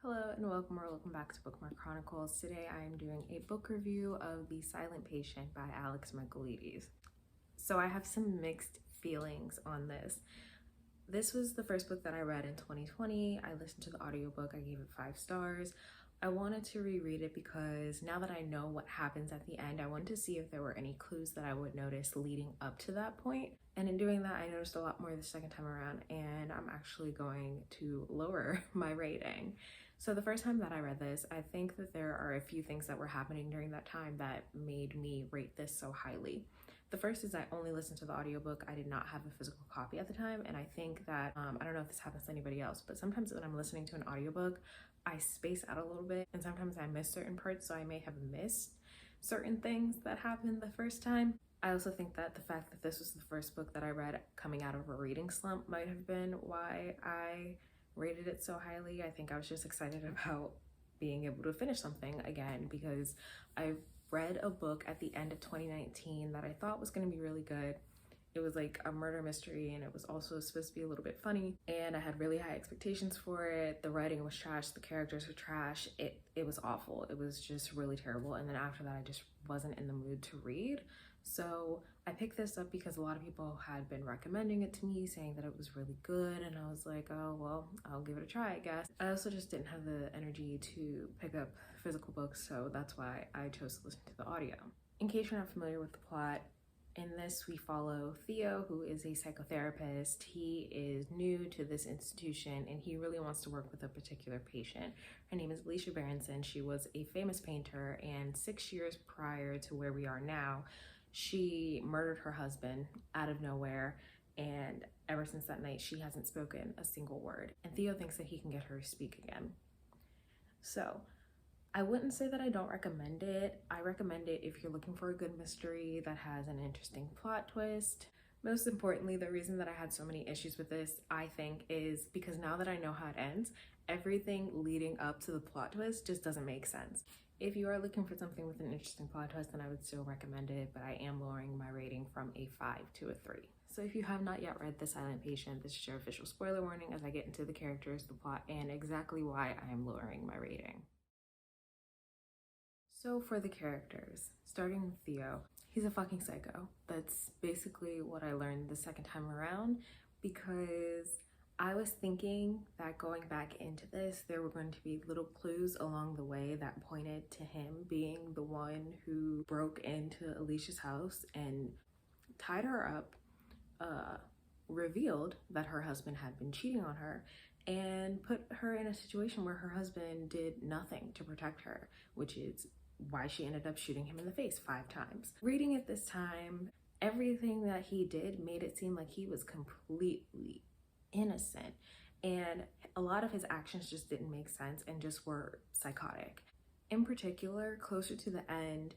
Hello and welcome back to Bookmark Chronicles. Today I am doing a book review of The Silent Patient by Alex Michaelides. So I have some mixed feelings on this. This was the first book that I read in 2020. I listened to the audiobook, I gave it 5 stars. I wanted to reread it because now that I know what happens at the end, I wanted to see if there were any clues that I would notice leading up to that point. And in doing that, I noticed a lot more the second time around, and I'm actually going to lower my rating. So the first time that I read this, I think that there are a few things that were happening during that time that made me rate this so highly. The first is I only listened to the audiobook. I did not have a physical copy at the time, and I think that, I don't know if this happens to anybody else, but sometimes when I'm listening to an audiobook, I space out a little bit, and sometimes I miss certain parts, so I may have missed certain things that happened the first time. I also think that the fact that this was the first book that I read coming out of a reading slump might have been why I rated it so highly. I think I was just excited about being able to finish something again because I read a book at the end of 2019 that I thought was going to be really good. It was like a murder mystery, and it was also supposed to be a little bit funny, and I had really high expectations for it. The writing was trash, the characters were trash. It was awful. It was just really terrible. And then after that, I just wasn't in the mood to read. So I picked this up because a lot of people had been recommending it to me, saying that it was really good, and I was like, oh well, I'll give it a try, I guess. I also just didn't have the energy to pick up physical books, so that's why I chose to listen to the audio. In case you're not familiar with the plot, in this, we follow Theo, who is a psychotherapist. He is new to this institution, and he really wants to work with a particular patient. Her name is Alicia Berenson. She was a famous painter, and 6 years prior to where we are now, she murdered her husband out of nowhere, and ever since that night, she hasn't spoken a single word. And Theo thinks that he can get her to speak again. So I wouldn't say that I don't recommend it. I recommend it if you're looking for a good mystery that has an interesting plot twist. Most importantly, the reason that I had so many issues with this, I think, is because now that I know how it ends, everything leading up to the plot twist just doesn't make sense. If you are looking for something with an interesting plot twist, then I would still recommend it, but I am lowering my rating from a 5 to a 3. So if you have not yet read The Silent Patient, this is your official spoiler warning as I get into the characters, the plot, and exactly why I am lowering my rating. So for the characters, starting with Theo, he's a fucking psycho. That's basically what I learned the second time around, because I was thinking that going back into this, there were going to be little clues along the way that pointed to him being the one who broke into Alicia's house and tied her up, revealed that her husband had been cheating on her, and put her in a situation where her husband did nothing to protect her, which is why she ended up shooting him in the face 5 times. Reading it this time, everything that he did made it seem like he was completely innocent, and a lot of his actions just didn't make sense and just were psychotic. In particular, closer to the end,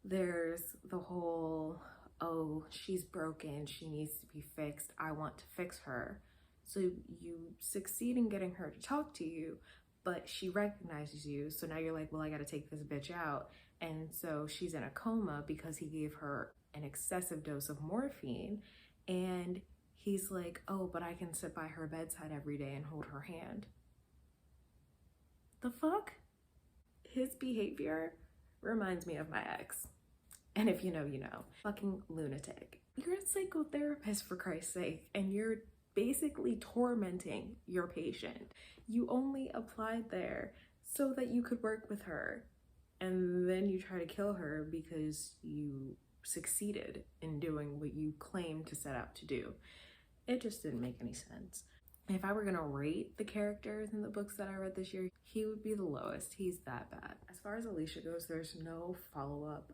there's the whole, oh, she's broken, she needs to be fixed, I want to fix her. So you succeed in getting her to talk to you, but she recognizes you, so now you're like, well, I gotta take this bitch out. And so she's in a coma because he gave her an excessive dose of morphine, and he's like, oh, but I can sit by her bedside every day and hold her hand. The fuck? His behavior reminds me of my ex. And if you know, you know. Fucking lunatic. You're a psychotherapist, for Christ's sake, and you're basically tormenting your patient. You only applied there so that you could work with her, and then you try to kill her because you succeeded in doing what you claimed to set out to do. It just didn't make any sense. If I were gonna rate the characters in the books that I read this year, he would be the lowest. He's that bad. As far as Alicia goes, there's no follow-up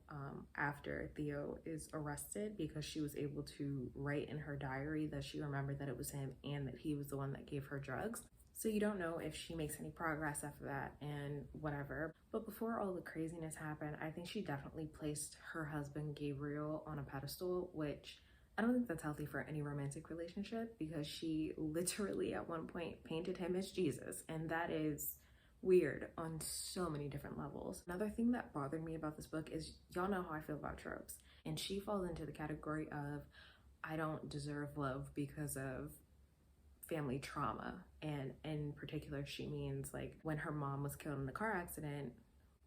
after Theo is arrested, because she was able to write in her diary that she remembered that it was him and that he was the one that gave her drugs. So you don't know if she makes any progress after that and whatever. But before all the craziness happened, I think she definitely placed her husband Gabriel on a pedestal, which I don't think that's healthy for any romantic relationship, because she literally at one point painted him as Jesus, and that is weird on so many different levels. Another thing that bothered me about this book is, y'all know how I feel about tropes, and she falls into the category of I don't deserve love because of family trauma. And in particular, she means like when her mom was killed in the car accident,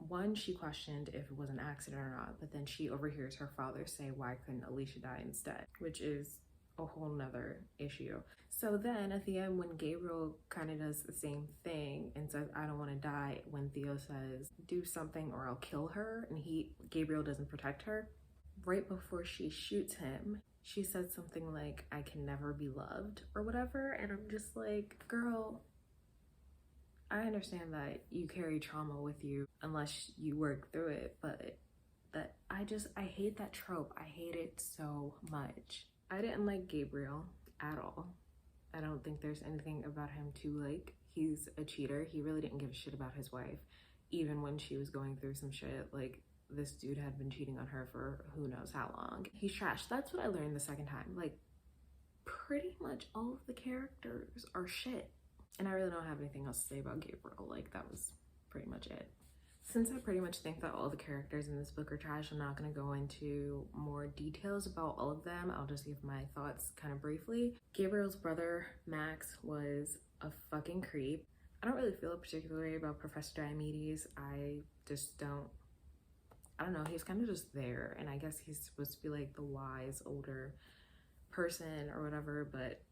one, she questioned if it was an accident or not, but then she overhears her father say, why couldn't Alicia die instead? Which is a whole nother issue. So then at the end, when Gabriel kind of does the same thing and says, I don't want to die, when Theo says, do something or I'll kill her, and Gabriel doesn't protect her, right before she shoots him, she said something like, I can never be loved or whatever. And I'm just like, girl, I understand that you carry trauma with you unless you work through it, but I hate that trope. I hate it so much. I didn't like Gabriel at all. I don't think there's anything about him to like. He's a cheater. He really didn't give a shit about his wife, even when she was going through some shit. Like, this dude had been cheating on her for who knows how long. He's trash. That's what I learned the second time. Like, pretty much all of the characters are shit. And I really don't have anything else to say about Gabriel. Like, that was pretty much it. Since I pretty much think that all the characters in this book are trash, I'm not going to go into more details about all of them. I'll just give my thoughts kind of briefly. Gabriel's brother, Max, was a fucking creep. I don't really feel a particular way about Professor Diomedes. I don't know, he's kind of just there. And I guess he's supposed to be like the wise, older person or whatever, but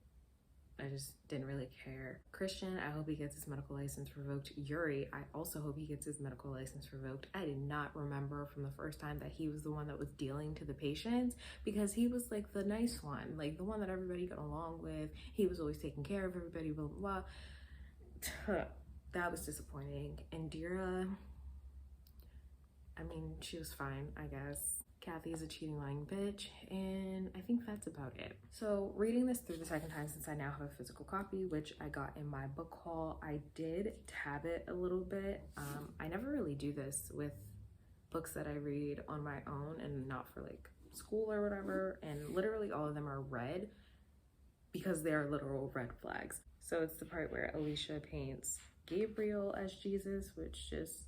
I just didn't really care. Christian, I hope he gets his medical license revoked. Yuri, I also hope he gets his medical license revoked. I did not remember from the first time that he was the one that was dealing to the patients, because he was like the nice one, like the one that everybody got along with. He was always taking care of everybody, blah, blah, blah. That was disappointing. Indira, I mean, she was fine, I guess. Kathy is a cheating, lying bitch, and I think that's about it. So reading this through the second time, since I now have a physical copy, which I got in my book haul, I did tab it a little bit. I never really do this with books that I read on my own and not for like school or whatever, and literally all of them are red because they are literal red flags. So it's the part where Alicia paints Gabriel as Jesus, which just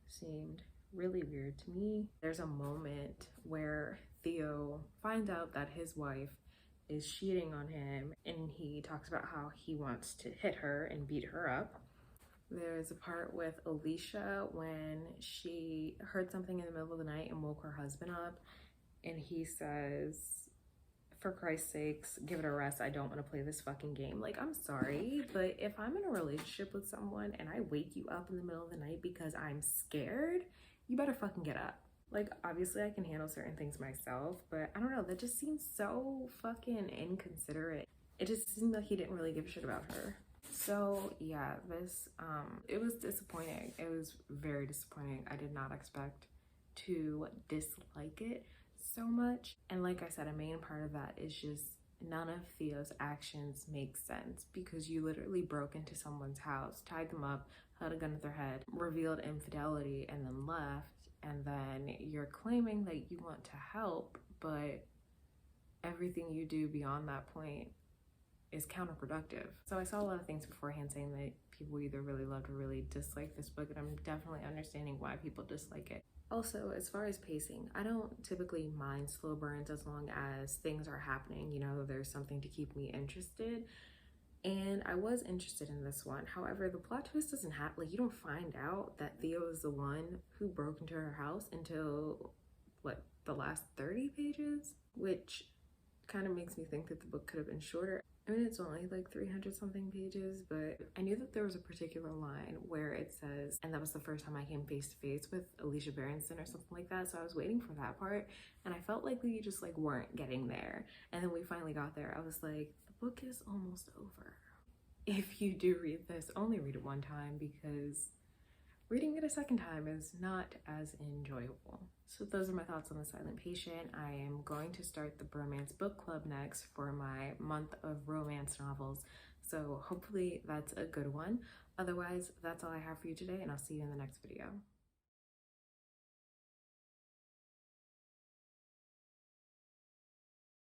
seemed really weird to me. There's a moment where Theo finds out that his wife is cheating on him, and he talks about how he wants to hit her and beat her up. There's a part with Alicia when she heard something in the middle of the night and woke her husband up, and he says, for Christ's sakes, give it a rest. I don't want to play this fucking game. Like, I'm sorry, but if I'm in a relationship with someone and I wake you up in the middle of the night because I'm scared, you better fucking get up. Like, obviously I can handle certain things myself, but I don't know, that just seems so fucking inconsiderate. It just seemed like he didn't really give a shit about her. So yeah, this, it was disappointing. It was very disappointing. I did not expect to dislike it so much. And like I said, a main part of that is just none of Theo's actions make sense, because you literally broke into someone's house, tied them up, held a gun to their head, revealed infidelity, and then left. And then you're claiming that you want to help, but everything you do beyond that point is counterproductive. So I saw a lot of things beforehand saying that people either really loved or really disliked this book, and I'm definitely understanding why people dislike it. Also, as far as pacing, I don't typically mind slow burns as long as things are happening, you know, there's something to keep me interested. And I was interested in this one. However, the plot twist doesn't happen. Like, you don't find out that Theo is the one who broke into her house until, what, the last 30 pages? Which kind of makes me think that the book could have been shorter. I mean, it's only like 300 something pages, but I knew that there was a particular line where it says, and that was the first time I came face to face with Alicia Berenson or something like that. So I was waiting for that part, and I felt like we just like weren't getting there. And then we finally got there. I was like, the book is almost over. If you do read this, only read it one time, because reading it a second time is not as enjoyable. So those are my thoughts on The Silent Patient. I am going to start the Bromance Book Club next for my month of romance novels. So hopefully that's a good one. Otherwise, that's all I have for you today, and I'll see you in the next video.